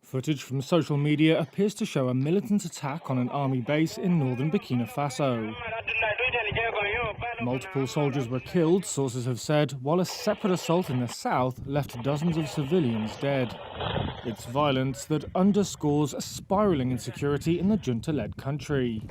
Footage from social media appears to show a militant attack on an army base in northern Burkina Faso. Multiple soldiers were killed, sources have said, while a separate assault in the south left dozens of civilians dead. It's violence that underscores a spiraling insecurity in the junta-led country.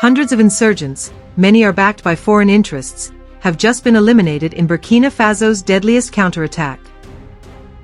Hundreds of insurgents, many are backed by foreign interests, have just been eliminated in Burkina Faso's deadliest counterattack.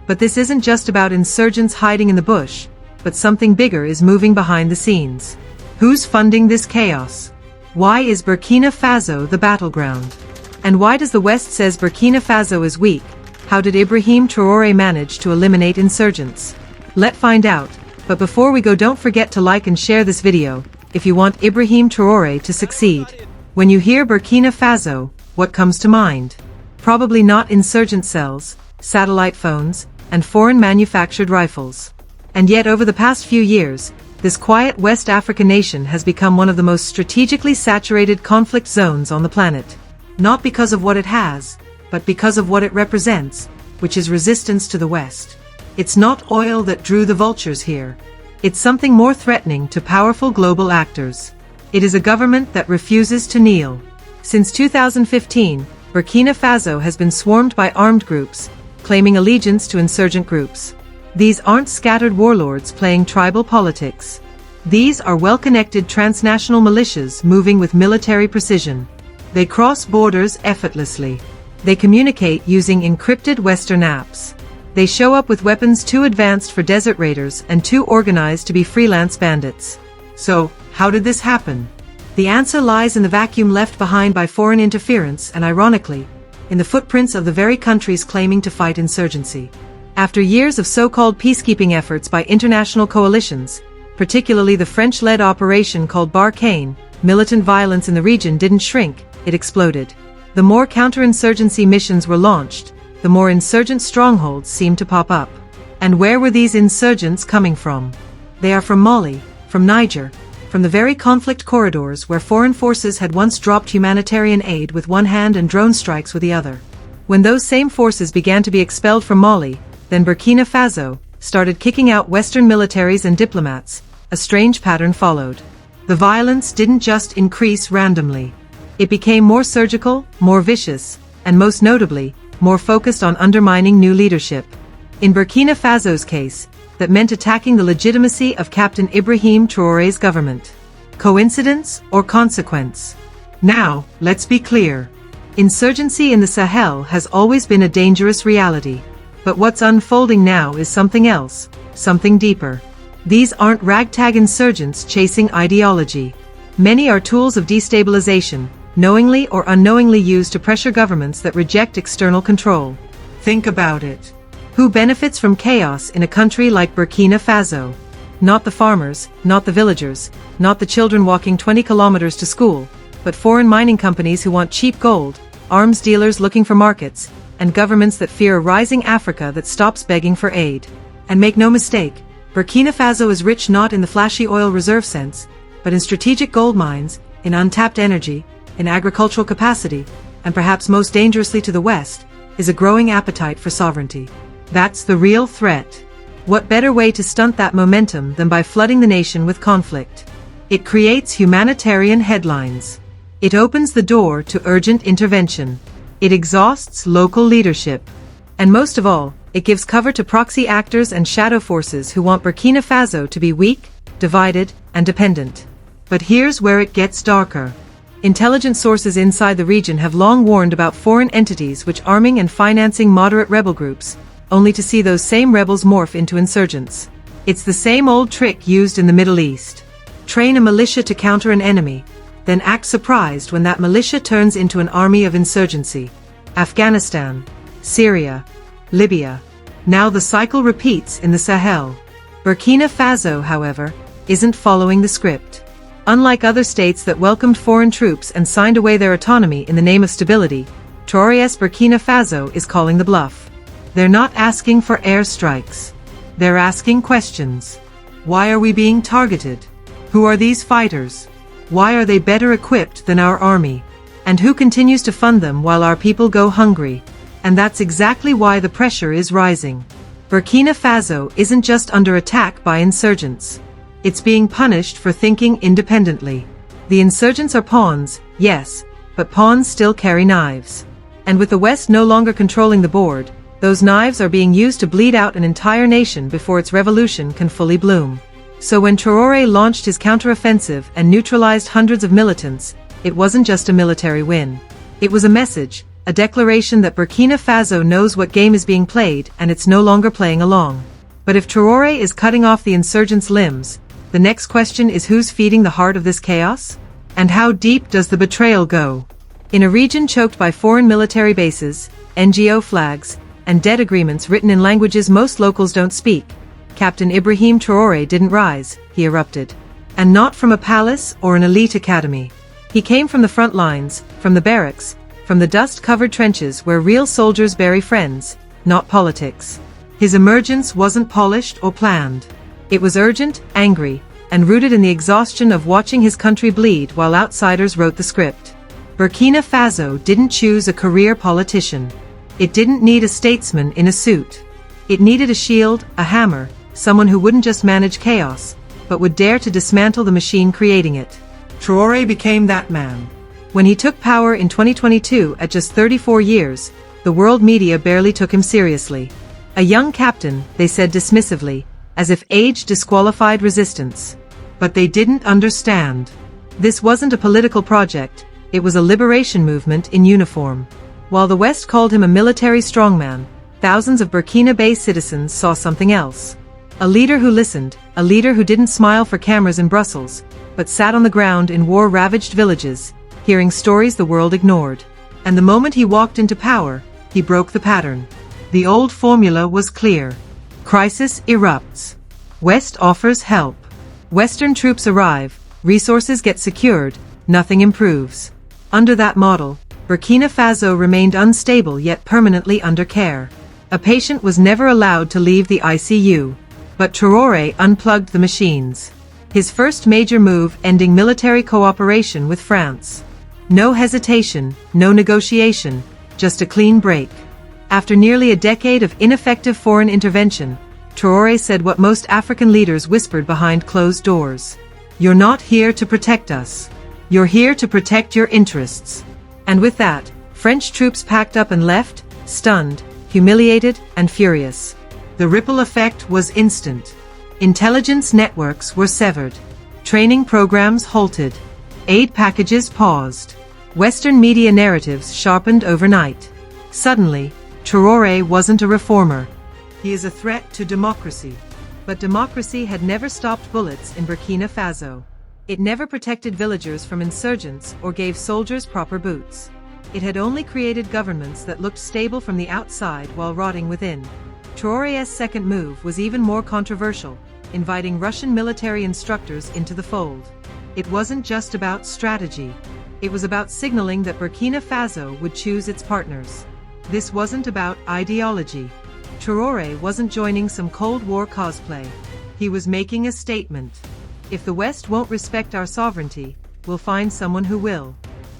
But this isn't just about insurgents hiding in the bush, but something bigger is moving behind the scenes. Who's funding this chaos? Why is Burkina Faso the battleground? And why does the West says Burkina Faso is weak? How did IBRAHIM Traoré manage to eliminate insurgents? Let's find out, but before we go, don't forget to like and share this video if you want IBRAHIM Traoré to succeed. When you hear Burkina Faso, what comes to mind? Probably not insurgent cells, satellite phones, and foreign manufactured rifles. And yet over the past few years, this quiet West African nation has become one of the most strategically saturated conflict zones on the planet. Not because of what it has, but because of what it represents, which is resistance to the West. It's not oil that drew the vultures here. It's something more threatening to powerful global actors. It is a government that refuses to kneel. Since 2015, Burkina Faso has been swarmed by armed groups, claiming allegiance to insurgent groups. These aren't scattered warlords playing tribal politics. These are well-connected transnational militias moving with military precision. They cross borders effortlessly. They communicate using encrypted Western apps. They show up with weapons too advanced for desert raiders and too organized to be freelance bandits. So, how did this happen? The answer lies in the vacuum left behind by foreign interference and, ironically, in the footprints of the very countries claiming to fight insurgency. After years of so-called peacekeeping efforts by international coalitions, particularly the French-led operation called Barkhane, militant violence in the region didn't shrink, it exploded. The more counterinsurgency missions were launched, the more insurgent strongholds seemed to pop up. And where were these insurgents coming from? They are from Mali, from Niger, from the very conflict corridors where foreign forces had once dropped humanitarian aid with one hand and drone strikes with the other. When those same forces began to be expelled from Mali, then Burkina Faso started kicking out Western militaries and diplomats. A strange pattern followed. The violence didn't just increase randomly. It became more surgical, more vicious, and most notably, more focused on undermining new leadership. In Burkina Faso's case, that meant attacking the legitimacy of Captain IBRAHIM Traoré's government. Coincidence or consequence? Now, let's be clear. Insurgency in the Sahel has always been a dangerous reality. But what's unfolding now is something else, something deeper. These aren't ragtag insurgents chasing ideology. Many are tools of destabilization, knowingly or unknowingly used to pressure governments that reject external control. Think about it. Who benefits from chaos in a country like Burkina Faso? Not the farmers, not the villagers, not the children walking 20 kilometers to school, but foreign mining companies who want cheap gold, arms dealers looking for markets, and governments that fear a rising Africa that stops begging for aid. And make no mistake, Burkina Faso is rich not in the flashy oil reserve sense, but in strategic gold mines, in untapped energy, in agricultural capacity, and perhaps most dangerously to the West, is a growing appetite for sovereignty. That's the real threat. What better way to stunt that momentum than by flooding the nation with conflict? It creates humanitarian headlines. It opens the door to urgent intervention. It exhausts local leadership. And most of all, it gives cover to proxy actors and shadow forces who want Burkina Faso to be weak, divided, and dependent. But here's where it gets darker. Intelligence sources inside the region have long warned about foreign entities which arming and financing moderate rebel groups, only to see those same rebels morph into insurgents. It's the same old trick used in the Middle East. Train a militia to counter an enemy, then act surprised when that militia turns into an army of insurgency. Afghanistan, Syria, Libya. Now the cycle repeats in the Sahel. Burkina Faso, however, isn't following the script. Unlike other states that welcomed foreign troops and signed away their autonomy in the name of stability, Traoré's Burkina Faso is calling the bluff. They're not asking for airstrikes. They're asking questions. Why are we being targeted? Who are these fighters? Why are they better equipped than our army? And who continues to fund them while our people go hungry? And that's exactly why the pressure is rising. Burkina Faso isn't just under attack by insurgents. It's being punished for thinking independently. The insurgents are pawns, yes, but pawns still carry knives. And with the West no longer controlling the board, those knives are being used to bleed out an entire nation before its revolution can fully bloom. So when Traore launched his counteroffensive and neutralized hundreds of militants, it wasn't just a military win. It was a message, a declaration that Burkina Faso knows what game is being played and it's no longer playing along. But if Traore is cutting off the insurgents' limbs, the next question is who's feeding the heart of this chaos? And how deep does the betrayal go? In a region choked by foreign military bases, NGO flags, and dead agreements written in languages most locals don't speak, Captain IBRAHIM Traore didn't rise, he erupted. And not from a palace or an elite academy. He came from the front lines, from the barracks, from the dust-covered trenches where real soldiers bury friends, not politics. His emergence wasn't polished or planned. It was urgent, angry, and rooted in the exhaustion of watching his country bleed while outsiders wrote the script. Burkina Faso didn't choose a career politician. It didn't need a statesman in a suit. It needed a shield, a hammer, someone who wouldn't just manage chaos, but would dare to dismantle the machine creating it. Traore became that man. When he took power in 2022 at just 34 years, the world media barely took him seriously. A young captain, they said dismissively, as if age disqualified resistance. But they didn't understand. This wasn't a political project, it was a liberation movement in uniform. While the West called him a military strongman, thousands of Burkina-based citizens saw something else. A leader who listened, a leader who didn't smile for cameras in Brussels, but sat on the ground in war-ravaged villages, hearing stories the world ignored. And the moment he walked into power, he broke the pattern. The old formula was clear. Crisis erupts. West offers help. Western troops arrive, resources get secured, nothing improves. Under that model, Burkina Faso remained unstable yet permanently under care. A patient was never allowed to leave the ICU. But Traore unplugged the machines. His first major move ending military cooperation with France. No hesitation, no negotiation, just a clean break. After nearly a decade of ineffective foreign intervention, Traore said what most African leaders whispered behind closed doors. You're not here to protect us. You're here to protect your interests. And with that, French troops packed up and left, stunned, humiliated, and furious. The ripple effect was instant. Intelligence networks were severed. Training programs halted. Aid packages paused. Western media narratives sharpened overnight. Suddenly, Traore wasn't a reformer. He is a threat to democracy. But democracy had never stopped bullets in Burkina Faso. It never protected villagers from insurgents or gave soldiers proper boots. It had only created governments that looked stable from the outside while rotting within. Traore's second move was even more controversial, inviting Russian military instructors into the fold. It wasn't just about strategy. It was about signaling that Burkina Faso would choose its partners. This wasn't about ideology. Traore wasn't joining some Cold War cosplay. He was making a statement. If the West won't respect our sovereignty, we'll find someone who will.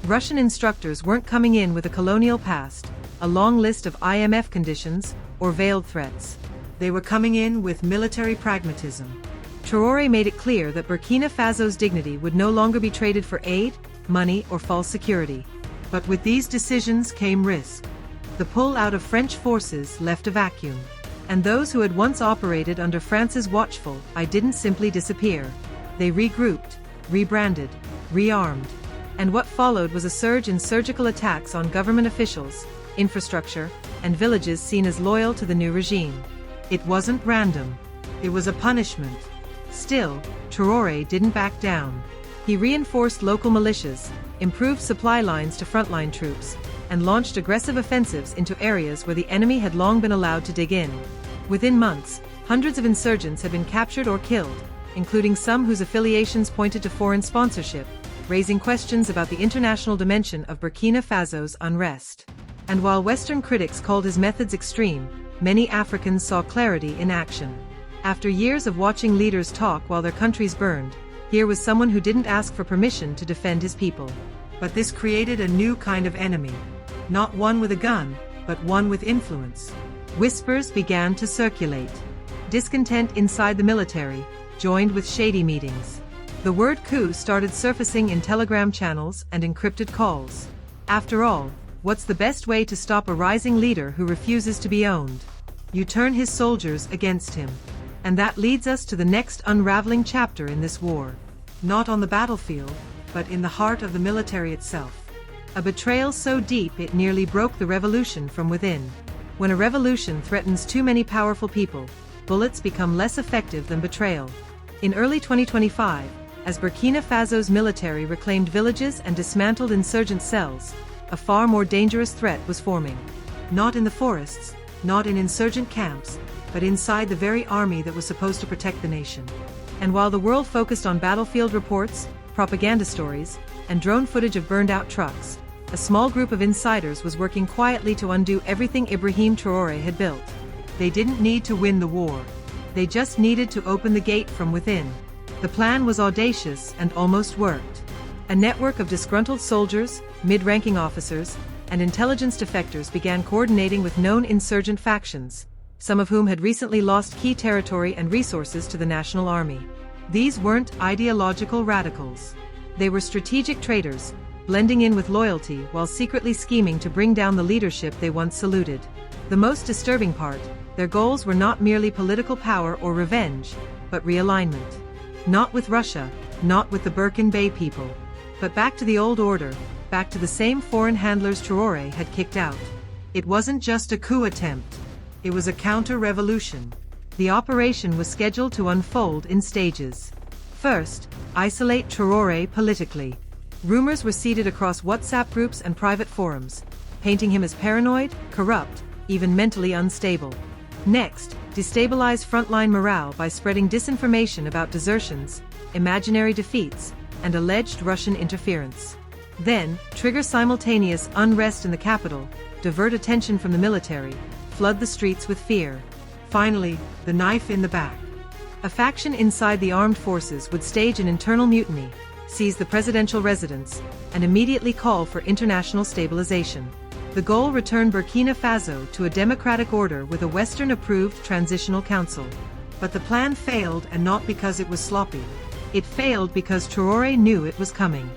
Russian instructors weren't coming in with a colonial past, a long list of IMF conditions, or veiled threats. They were coming in with military pragmatism. Traore made it clear that Burkina Faso's dignity would no longer be traded for aid, money, or false security. But with these decisions came risk. The pull out of French forces left a vacuum. And those who had once operated under France's watchful eye didn't simply disappear. They regrouped, rebranded, rearmed. And what followed was a surge in surgical attacks on government officials, infrastructure, and villages seen as loyal to the new regime. It wasn't random. It was a punishment. Still, Traore didn't back down. He reinforced local militias, improved supply lines to frontline troops, and launched aggressive offensives into areas where the enemy had long been allowed to dig in. Within months, hundreds of insurgents had been captured or killed, including some whose affiliations pointed to foreign sponsorship, raising questions about the international dimension of Burkina Faso's unrest. And while Western critics called his methods extreme, many Africans saw clarity in action. After years of watching leaders talk while their countries burned, here was someone who didn't ask for permission to defend his people. But this created a new kind of enemy. Not one with a gun, but one with influence. Whispers began to circulate. Discontent inside the military joined with shady meetings. The word coup started surfacing in telegram channels and encrypted calls. After all, what's the best way to stop a rising leader who refuses to be owned? You turn his soldiers against him. And that leads us to the next unraveling chapter in this war. Not on the battlefield, but in the heart of the military itself. A betrayal so deep it nearly broke the revolution from within. When a revolution threatens too many powerful people, bullets become less effective than betrayal. In early 2025, as Burkina Faso's military reclaimed villages and dismantled insurgent cells, a far more dangerous threat was forming. Not in the forests, not in insurgent camps, but inside the very army that was supposed to protect the nation. And while the world focused on battlefield reports, propaganda stories, and drone footage of burned-out trucks, a small group of insiders was working quietly to undo everything IBRAHIM Traoré had built. They didn't need to win the war. They just needed to open the gate from within. The plan was audacious and almost worked. A network of disgruntled soldiers, mid-ranking officers, and intelligence defectors began coordinating with known insurgent factions, some of whom had recently lost key territory and resources to the national army. These weren't ideological radicals. They were strategic traitors, blending in with loyalty while secretly scheming to bring down the leadership they once saluted. The most disturbing part, their goals were not merely political power or revenge, but realignment. Not with Russia, not with the Burkina Faso people, but back to the old order, back to the same foreign handlers Traore had kicked out. It wasn't just a coup attempt. It was a counter-revolution. The operation was scheduled to unfold in stages. First, isolate Traore politically. Rumors were seeded across WhatsApp groups and private forums, painting him as paranoid, corrupt, even mentally unstable. Next, destabilize frontline morale by spreading disinformation about desertions, imaginary defeats, and alleged Russian interference. Then, trigger simultaneous unrest in the capital, divert attention from the military, flood the streets with fear. Finally, the knife in the back. A faction inside the armed forces would stage an internal mutiny, seize the presidential residence, and immediately call for international stabilization. The goal: return Burkina Faso to a democratic order with a Western-approved transitional council. But the plan failed, and not because it was sloppy. It failed because Traore knew it was coming.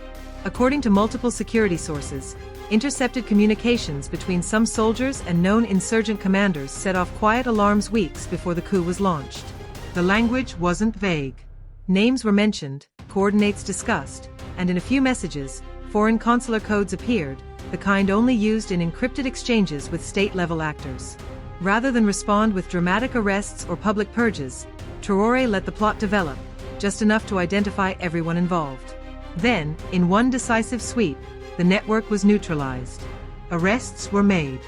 According to multiple security sources, intercepted communications between some soldiers and known insurgent commanders set off quiet alarms weeks before the coup was launched. The language wasn't vague. Names were mentioned, coordinates discussed, and in a few messages, foreign consular codes appeared, the kind only used in encrypted exchanges with state-level actors. Rather than respond with dramatic arrests or public purges, Traore let the plot develop, just enough to identify everyone involved. Then, in one decisive sweep, the network was neutralized. Arrests were made.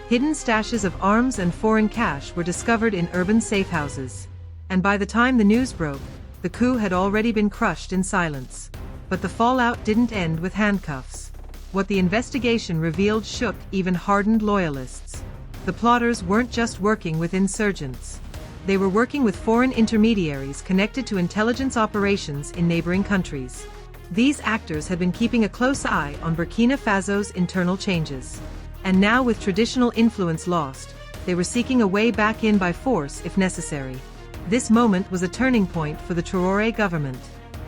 Hidden stashes of arms and foreign cash were discovered in urban safe houses. And by the time the news broke, the coup had already been crushed in silence. But the fallout didn't end with handcuffs. What the investigation revealed shook even hardened loyalists. The plotters weren't just working with insurgents. They were working with foreign intermediaries connected to intelligence operations in neighboring countries. These actors had been keeping a close eye on Burkina Faso's internal changes. And now, with traditional influence lost, they were seeking a way back in by force if necessary. This moment was a turning point for the Traore government.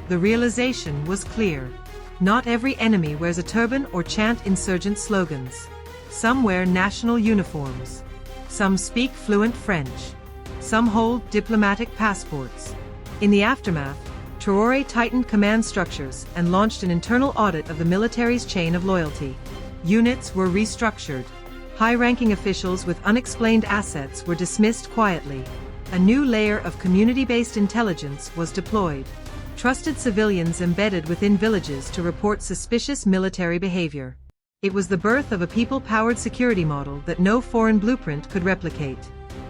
The realization was clear. Not every enemy wears a turban or chant insurgent slogans. Some wear national uniforms. Some speak fluent French. Some hold diplomatic passports. In the aftermath, Traore tightened command structures and launched an internal audit of the military's chain of loyalty. Units were restructured. High-ranking officials with unexplained assets were dismissed quietly. A new layer of community-based intelligence was deployed. Trusted civilians embedded within villages to report suspicious military behavior. It was the birth of a people-powered security model that no foreign blueprint could replicate.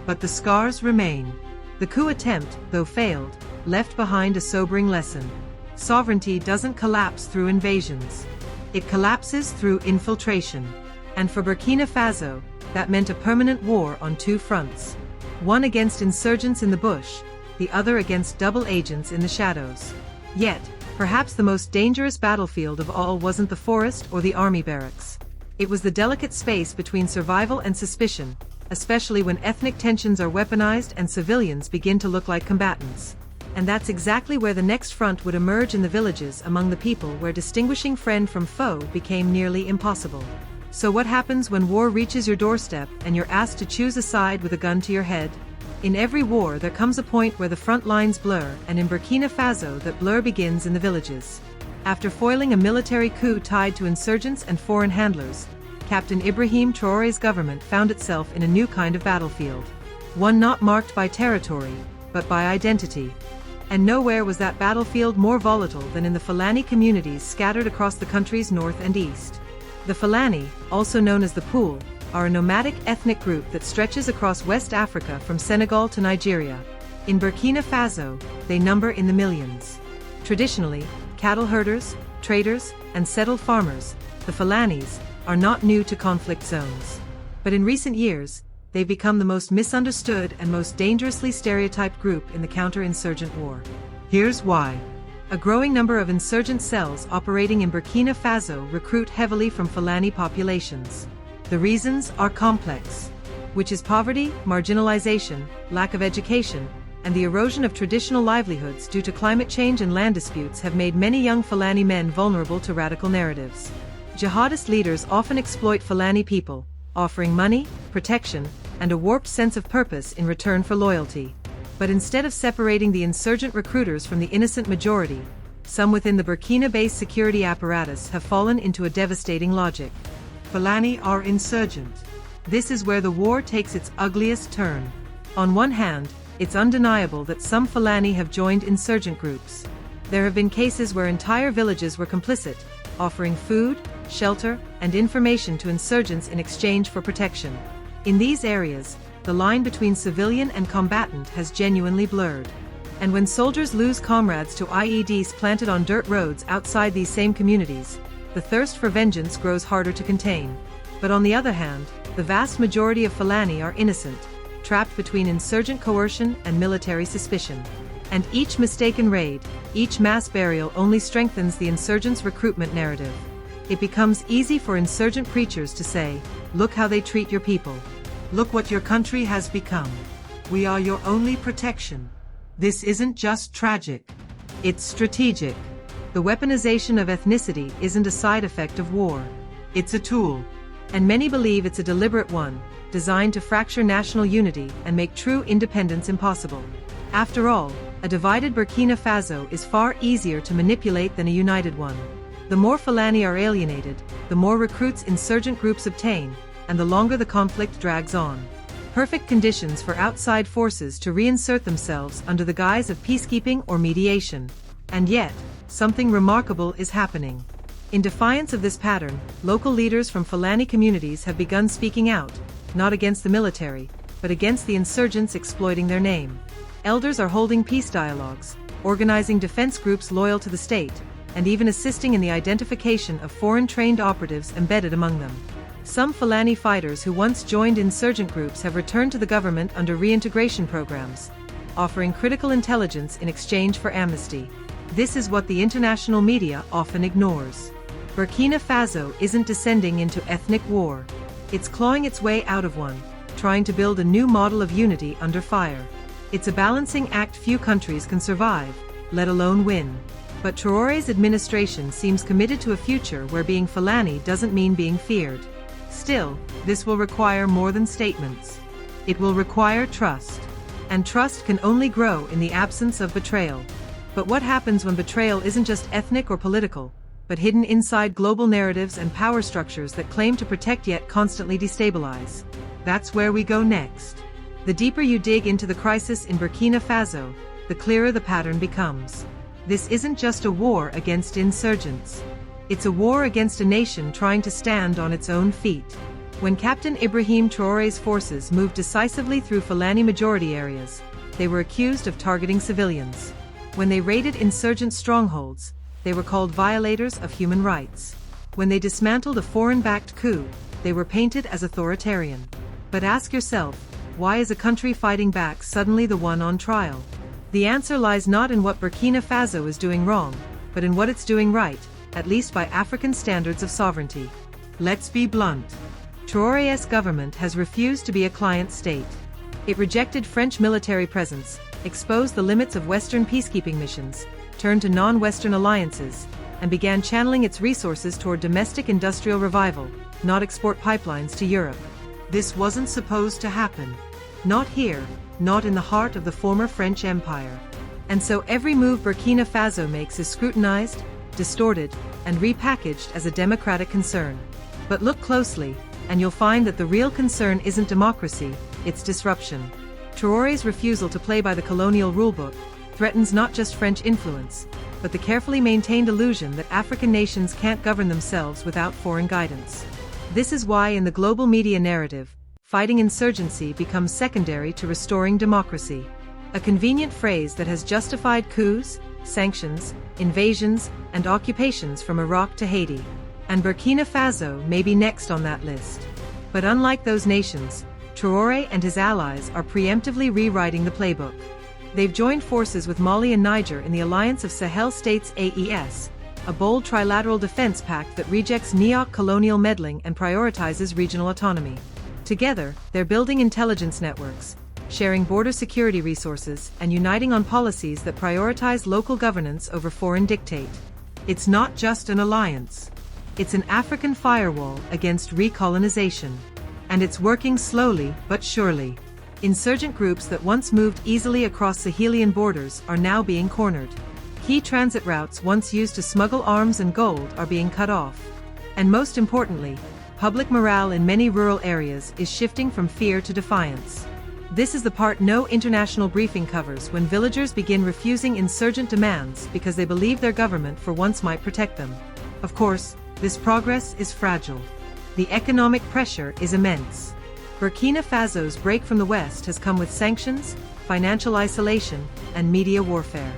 But the scars remain. The coup attempt, though failed, left behind a sobering lesson. Sovereignty doesn't collapse through invasions. It collapses through infiltration. And for Burkina Faso, that meant a permanent war on two fronts. One against insurgents in the bush, the other against double agents in the shadows. Yet, perhaps the most dangerous battlefield of all wasn't the forest or the army barracks. It was the delicate space between survival and suspicion, especially when ethnic tensions are weaponized and civilians begin to look like combatants. And that's exactly where the next front would emerge in the villages among the people, where distinguishing friend from foe became nearly impossible. So what happens when war reaches your doorstep and you're asked to choose a side with a gun to your head? In every war there comes a point where the front lines blur, and in Burkina Faso that blur begins in the villages. After foiling a military coup tied to insurgents and foreign handlers, Captain Ibrahim Traoré's government found itself in a new kind of battlefield. One not marked by territory, but by identity. And nowhere was that battlefield more volatile than in the Fulani communities scattered across the country's north and east. The Fulani, also known as the Pool, are a nomadic ethnic group that stretches across West Africa from Senegal to Nigeria. In Burkina Faso, they number in the millions. Traditionally, cattle herders, traders, and settled farmers, the Fulanis, are not new to conflict zones. But in recent years, they've become the most misunderstood and most dangerously stereotyped group in the counter-insurgent war. Here's why. A growing number of insurgent cells operating in Burkina Faso recruit heavily from Fulani populations. The reasons are complex, which is poverty, marginalization, lack of education, and the erosion of traditional livelihoods due to climate change and land disputes have made many young Fulani men vulnerable to radical narratives. Jihadist leaders often exploit Fulani people, offering money, protection, and a warped sense of purpose in return for loyalty. But instead of separating the insurgent recruiters from the innocent majority, some within the Burkina-based security apparatus have fallen into a devastating logic. Fulani are insurgent. This is where the war takes its ugliest turn. On one hand, it's undeniable that some Fulani have joined insurgent groups. There have been cases where entire villages were complicit, offering food, shelter, and information to insurgents in exchange for protection. In these areas, the line between civilian and combatant has genuinely blurred. And when soldiers lose comrades to IEDs planted on dirt roads outside these same communities, the thirst for vengeance grows harder to contain. But on the other hand, the vast majority of Fulani are innocent, trapped between insurgent coercion and military suspicion. And each mistaken raid, each mass burial only strengthens the insurgents' recruitment narrative. It becomes easy for insurgent preachers to say, "Look how they treat your people. Look what your country has become. We are your only protection." This isn't just tragic. It's strategic. The weaponization of ethnicity isn't a side effect of war. It's a tool. And many believe it's a deliberate one, designed to fracture national unity and make true independence impossible. After all, a divided Burkina Faso is far easier to manipulate than a united one. The more Fulani are alienated, the more recruits insurgent groups obtain, and the longer the conflict drags on. Perfect conditions for outside forces to reinsert themselves under the guise of peacekeeping or mediation. And yet, something remarkable is happening. In defiance of this pattern, local leaders from Fulani communities have begun speaking out, not against the military, but against the insurgents exploiting their name. Elders are holding peace dialogues, organizing defense groups loyal to the state, and even assisting in the identification of foreign-trained operatives embedded among them. Some Fulani fighters who once joined insurgent groups have returned to the government under reintegration programs, offering critical intelligence in exchange for amnesty. This is what the international media often ignores. Burkina Faso isn't descending into ethnic war. It's clawing its way out of one, trying to build a new model of unity under fire. It's a balancing act few countries can survive, let alone win. But Traoré's administration seems committed to a future where being Fulani doesn't mean being feared. Still, this will require more than statements. It will require trust. And trust can only grow in the absence of betrayal. But what happens when betrayal isn't just ethnic or political, but hidden inside global narratives and power structures that claim to protect yet constantly destabilize? That's where we go next. The deeper you dig into the crisis in Burkina Faso, the clearer the pattern becomes. This isn't just a war against insurgents. It's a war against a nation trying to stand on its own feet. When Captain Ibrahim Traoré's forces moved decisively through Fulani majority areas, they were accused of targeting civilians. When they raided insurgent strongholds, they were called violators of human rights. When they dismantled a foreign-backed coup, they were painted as authoritarian. But ask yourself, why is a country fighting back suddenly the one on trial? The answer lies not in what Burkina Faso is doing wrong, but in what it's doing right, at least by African standards of sovereignty. Let's be blunt. Traoré's government has refused to be a client state. It rejected French military presence, exposed the limits of Western peacekeeping missions, turned to non-Western alliances, and began channeling its resources toward domestic industrial revival, not export pipelines to Europe. This wasn't supposed to happen. Not here, not in the heart of the former French Empire. And so every move Burkina Faso makes is scrutinized, distorted, and repackaged as a democratic concern. But look closely, and you'll find that the real concern isn't democracy, it's disruption. Traoré's refusal to play by the colonial rulebook threatens not just French influence, but the carefully maintained illusion that African nations can't govern themselves without foreign guidance. This is why in the global media narrative, fighting insurgency becomes secondary to restoring democracy. A convenient phrase that has justified coups, sanctions, invasions, and occupations from Iraq to Haiti. And Burkina Faso may be next on that list. But unlike those nations, Traoré and his allies are preemptively rewriting the playbook. They've joined forces with Mali and Niger in the Alliance of Sahel States AES, a bold trilateral defense pact that rejects neo-colonial meddling and prioritizes regional autonomy. Together, they're building intelligence networks, sharing border security resources, and uniting on policies that prioritize local governance over foreign dictate. It's not just an alliance. It's an African firewall against recolonization. And it's working slowly but surely. Insurgent groups that once moved easily across Sahelian borders are now being cornered. Key transit routes once used to smuggle arms and gold are being cut off. And most importantly, public morale in many rural areas is shifting from fear to defiance. This is the part no international briefing covers when villagers begin refusing insurgent demands because they believe their government for once might protect them. Of course, this progress is fragile. The economic pressure is immense. Burkina Faso's break from the West has come with sanctions, financial isolation, and media warfare.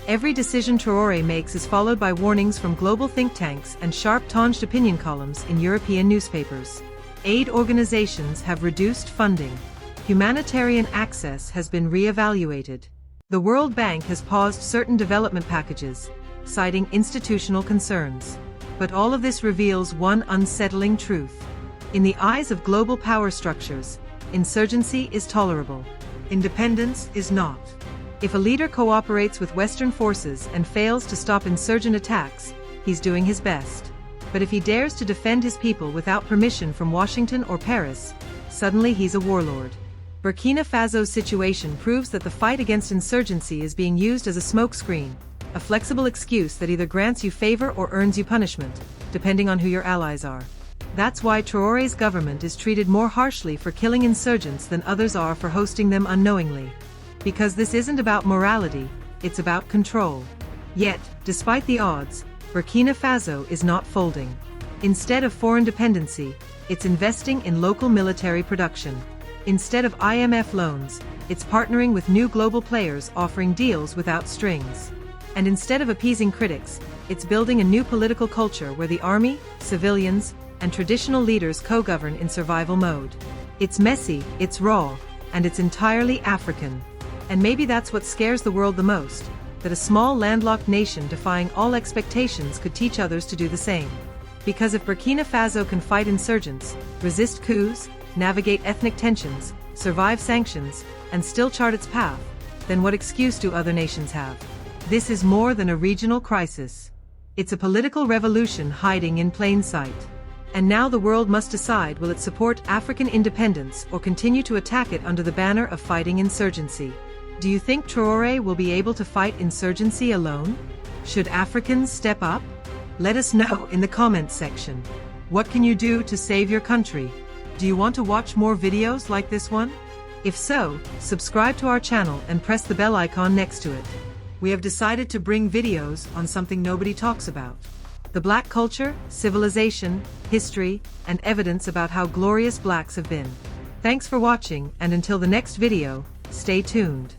Every decision Traoré makes is followed by warnings from global think tanks and sharp-tongued opinion columns in European newspapers. Aid organizations have reduced funding. Humanitarian access has been re-evaluated. The World Bank has paused certain development packages, citing institutional concerns. But all of this reveals one unsettling truth. In the eyes of global power structures, insurgency is tolerable. Independence is not. If a leader cooperates with Western forces and fails to stop insurgent attacks, he's doing his best. But if he dares to defend his people without permission from Washington or Paris, suddenly he's a warlord. Burkina Faso's situation proves that the fight against insurgency is being used as a smokescreen, a flexible excuse that either grants you favor or earns you punishment, depending on who your allies are. That's why Traoré's government is treated more harshly for killing insurgents than others are for hosting them unknowingly. Because this isn't about morality, it's about control. Yet, despite the odds, Burkina Faso is not folding. Instead of foreign dependency, it's investing in local military production. Instead of IMF loans, it's partnering with new global players offering deals without strings. And instead of appeasing critics, it's building a new political culture where the army, civilians, and traditional leaders co-govern in survival mode. It's messy, it's raw, and it's entirely African. And maybe that's what scares the world the most, that a small landlocked nation defying all expectations could teach others to do the same. Because if Burkina Faso can fight insurgents, resist coups, navigate ethnic tensions, survive sanctions, and still chart its path, then what excuse do other nations have? This is more than a regional crisis. It's a political revolution hiding in plain sight. And now the world must decide, will it support African independence or continue to attack it under the banner of fighting insurgency? Do you think Traoré will be able to fight insurgency alone? Should Africans step up? Let us know in the comments section. What can you do to save your country? Do you want to watch more videos like this one? If so, subscribe to our channel and press the bell icon next to it. We have decided to bring videos on something nobody talks about. The Black culture, civilization, history, and evidence about how glorious Blacks have been. Thanks for watching, and until the next video, stay tuned.